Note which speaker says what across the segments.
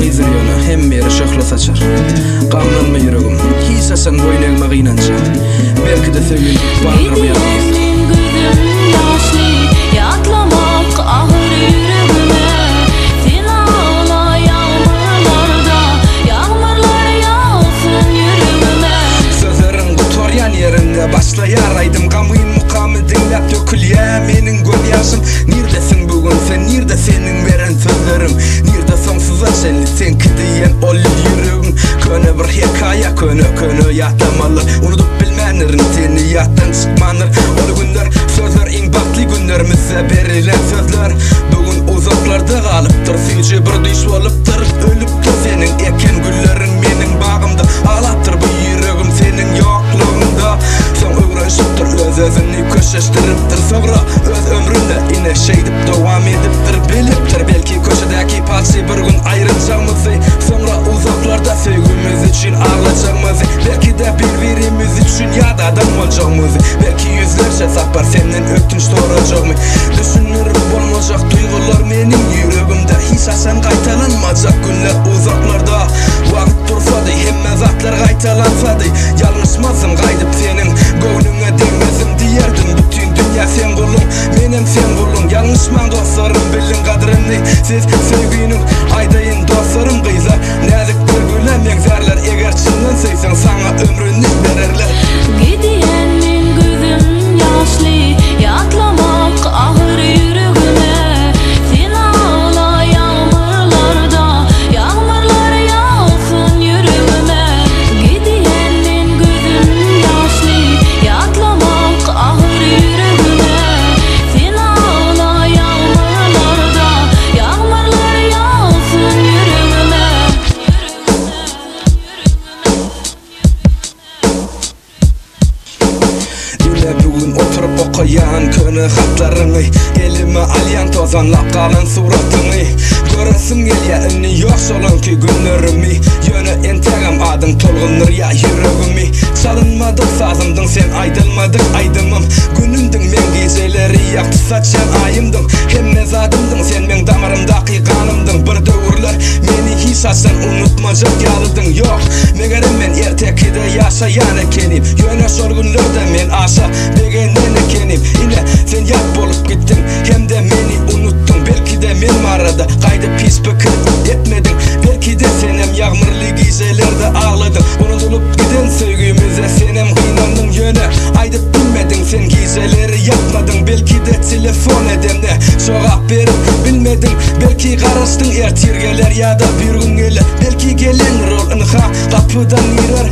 Speaker 1: Ýalyň ýyzyny hem beri şöhret saçar. Gamlanma ýüregim, hiç asan boýnagma gynança. Belki de söýgün bardyryp başlayar aydım gamyň mukamy dinläp dökülýär meniň göz ýaşym. Nirdesin bugün sen, nirde senin beren sözlerim, nirde soňsuza şenli sen kidiýen ol ýüregim. Köne bir hekaýa, köne ýatamaly, unutup bilmänlerin seni ýatdan çykmanlar. Ol günler sözler iň batly günlerimize berilen sözler. Bugün uzaklarda galypdyr, süýje bir düş bolupdyr. Ölüpdir senin eken güllerin meniň bagymda, ağlapdyr bu ýüregim senin ýoklugynda. Sen öwrenşipdir, öz-özüni köşeşdiripdir, sonra öz ömründe ine şeýdip dowam edipdir, bilipdir. Belki köşedäki paçy bir gün aýrylacakmyzy, sonra uzaklarda söýgümüz üçin ağlajakmyzy, belki de bir-birimiz üçin ýadadan boljakmyzy, belki yüzlerce sapar senden öptünç sorajakmy. Düşünür bolmajak duygular meniň ýüregimde, hiç asan gaýtalanmajak günler uzaklarda. Wagt dursady, hemme zatlar gaýtalansady, ýalňyşmasym gaýdyp senin göwnüňe degmezim diýerdim. Bütün dünýä sen gulum, menem sen gulum, ýalňyşman dostlarym bilin gadryny. Siz söýgüniň aýdaýyn dostlarym gyza, näzik bir gülem ýegzärler. Eger çyndan söýseň saňa ömrüni bererler.
Speaker 2: Gidiýen men gözüm ýaşly, ýatlamak ahyr ýüregime. Sen ağla ýağmurlarda, ýağmurlar ýağsyn ýüregime. Gidiýen men gözüm ýaşly, ýatlamak ahyr ýüregime. Sen ağla ýağmurlarda, ýağmurlar ýağsyn ýüregime.
Speaker 1: Dile bugün oturup okayan köne hatlaryny, elime alyan tozanlap galan suratyny. Göresim gelýär inni ýok şolanky günlerimi, ýöne entegam adyň tolgundyr ýa ýüregimi. Çalynmadyk sazymdyň sen, aýdylmadyk aýdymym, günümdiň men geceleri ýakty saçan aýymdyň. Hemme zadymdyň sen, men damarymdaky ganymdyň. Bir döwürler meni hiç asan unutmajak ýalydyň. Ýok, megerem men ertekide ýaşaýan ekenim, ýöne şol günlerde men aşa degenden ekenim. Ine sen ýat bolup gitdiň, hemde meni unuttun. Belki de men marada gaýdyp pis pikir etmedin, belki de senem ýağmurly gijelerde ağladyň. Unutulup giden söýgümüze senem gynandın, ýöne aýdyp bilmedin sen gijeleri ýatmadyň. Belki de telefon edemde jogap berip bilmedin, belki garaşdyň ertirgeler ýa-da bir gün geler, belki gelen rol ynha kapydan girer.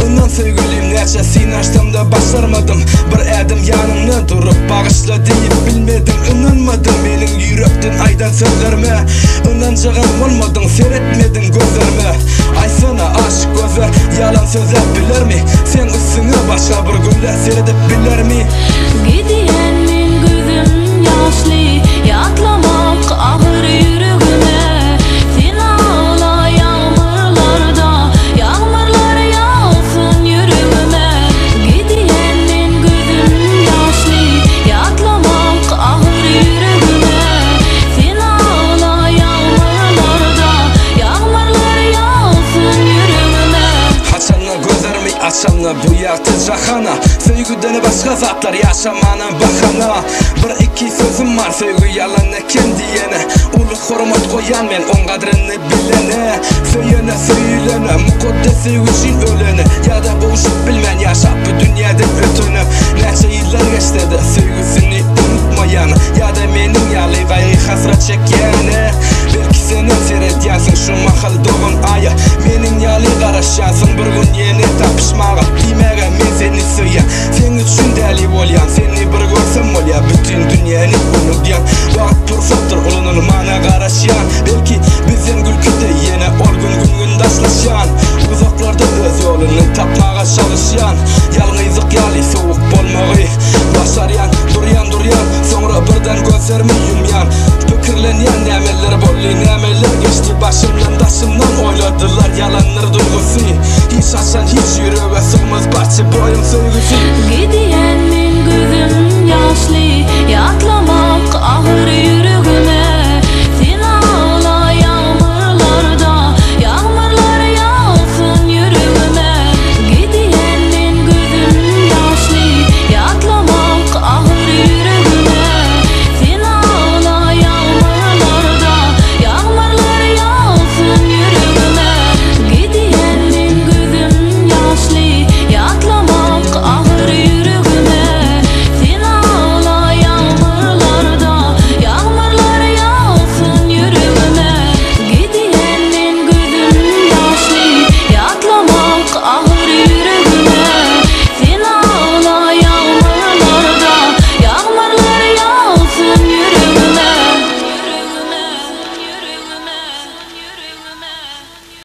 Speaker 1: Ondan söýgülim näçe sen açdymda başarmadım, bir ädim ýanymda durup bagyşla diýip bilmedim. Inanmadım meniň ýürekden aýdan sözlerime, inanjagan bolmadyň, seretmedin gözlerime. Aýsana aşyk gözler ýalan sözler bilermi? Sen üstüňe başga bir günler seredip bilermi?
Speaker 2: Gidiýen men gözüm ýaşly, ýatlamak ahyr ýüregime. Sen ağla ýağmurlarda, ýağmurlar ýağsyn ýüregime. Gidiýen men gözüm ýaşly, ýatlamak ahyr ýüregime. Sen ağla ýağmurlarda, ýağmurlar ýağsyn ýüregime.
Speaker 1: Haçanla gözlerimi açanla bu ýakty jahana, söýgüden başga zatlar ýaşamana bahana. Bir iki sözüm var söýgü ýalan eken diýene, uly hormat goýan men on gadryny bilene. Söýene söýlene, mukaddes söýgüçin ölene, ýa-da boşup bilmän ýaşap bu dünýäde ötüne. Näçe ýyllar geçdi söýgüsini unutmayan, ýa-da meniň ýaly gaýgy hasrat çekýäne. Belki senem seredýänsiň şu mahal dogun aýa, meniň ýaly garaşýansyn bir gün ýene tapyşmaga.